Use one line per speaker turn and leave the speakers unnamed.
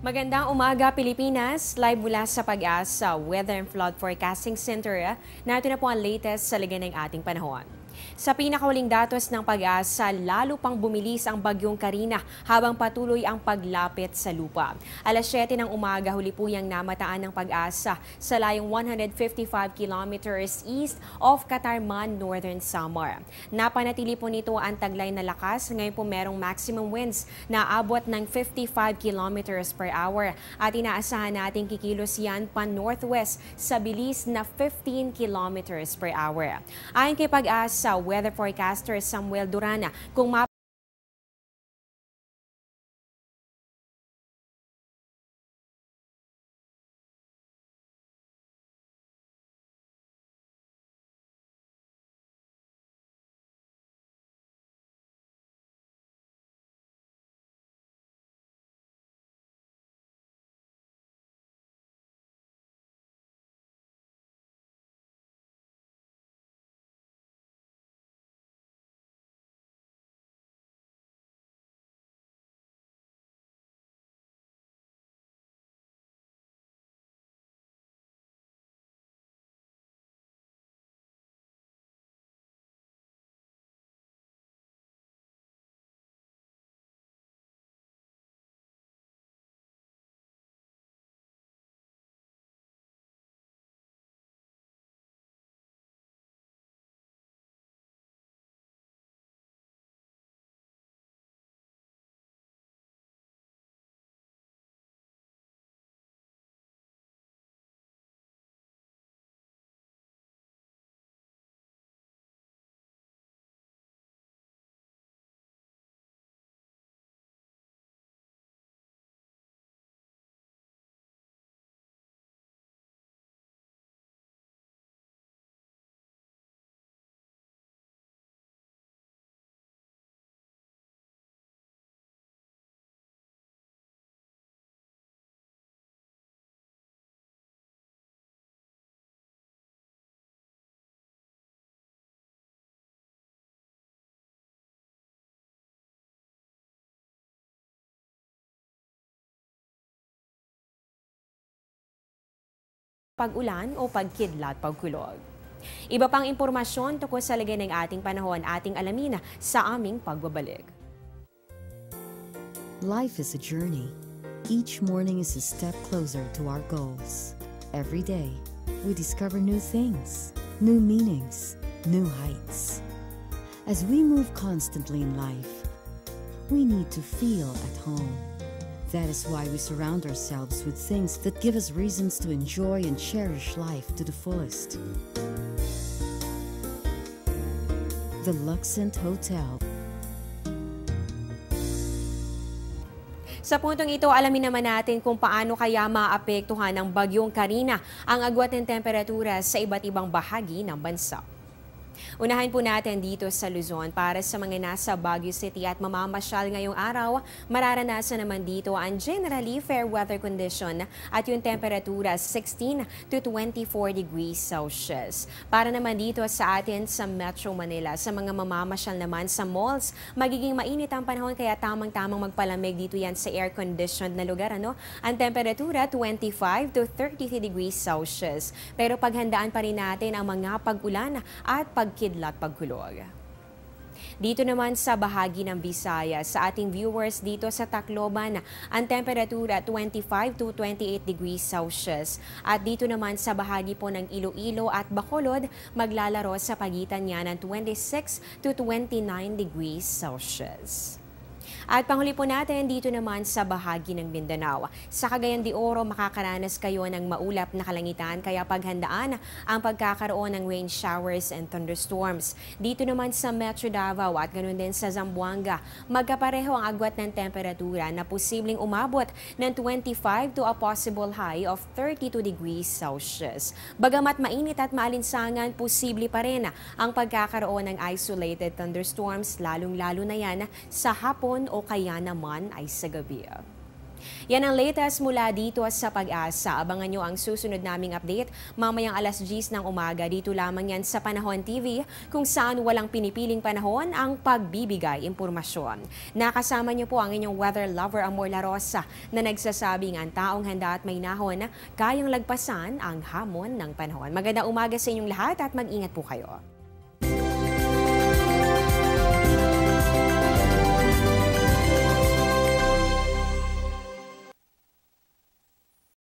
Magandang umaga, Pilipinas. Live mula sa Pag-asa Weather and Flood Forecasting Center. Narito na po ang latest sa liga ng ating panahon. Sa pinakahuling datos ng Pag-asa, lalo pang bumilis ang bagyong Karina habang patuloy ang paglapit sa lupa. Alas 7 ng umaga, huli po yang namataan ng Pag-asa sa layong 155 kilometers east of Catarman, Northern Samar. Napanatili po nito ang taglay na lakas. Ngayon po merong maximum winds na abot ng 55 kilometers per hour at inaasahan natin kikilos yan pan-northwest sa bilis na 15 kilometers per hour. Ayon kay Pag-asa weather forecaster Samuel Durana, kung pag-ulan o pagkidlat, pagkulog. Iba pang impormasyon tungkol sa lagay ng ating panahon ating alamin sa aming pagbabalik.
Life is a journey. Each morning is a step closer to our goals. Every day, we discover new things, new meanings, new heights. As we move constantly in life, we need to feel at home. That is why we surround ourselves with things that give us reasons to enjoy and cherish life to the fullest. The Luxent Hotel.
Sa puntong ito, alamin naman natin kung paano kaya maapektuhan ng bagyong Karina ang agwat ng temperatura sa iba't ibang bahagi ng bansa. Unahin po natin dito sa Luzon. Para sa mga nasa Baguio City at mamamasyal ngayong araw, mararanasan naman dito ang generally fair weather condition at yung temperatura 16 to 24 degrees Celsius. Para naman dito sa atin sa Metro Manila, sa mga mamamasyal naman sa malls, magiging mainit ang panahon kaya tamang-tamang magpalamig dito yan sa air-conditioned na lugar. Ang temperatura 25 to 33 degrees Celsius. Pero paghandaan pa rin natin ang mga pag-ulan at pagkidlat, pagkulog. Dito naman sa bahagi ng Visayas, sa ating viewers dito sa Tacloban, ang temperatura 25 to 28 degrees Celsius. At dito naman sa bahagi po ng Iloilo at Bacolod, maglalaro sa pagitan niya ng 26 to 29 degrees Celsius. At panghuli po natin dito naman sa bahagi ng Mindanao. Sa Cagayan de Oro, makakaranas kayo ng maulap na kalangitan kaya paghandaan ang pagkakaroon ng rain showers and thunderstorms. Dito naman sa Metro Davao at ganoon din sa Zamboanga, magkapareho ang agwat ng temperatura na posibleng umabot ng 25 to a possible high of 32 degrees Celsius. Bagamat mainit at maalinsangan, posible pa rin ang pagkakaroon ng isolated thunderstorms, lalong-lalo na yan sa hapon o kaya naman ay sa gabi. Yan ang latest mula dito sa Pag-asa. Abangan nyo ang susunod naming update mamayang alas 10 ng umaga. Dito lamang yan sa Panahon TV kung saan walang pinipiling panahon ang pagbibigay impormasyon. Nakasama nyo po ang inyong weather lover Amor La Rosa na nagsasabing ang taong handa at may nahon kayang lagpasan ang hamon ng panahon. Magandang umaga sa inyong lahat at mag-ingat po kayo.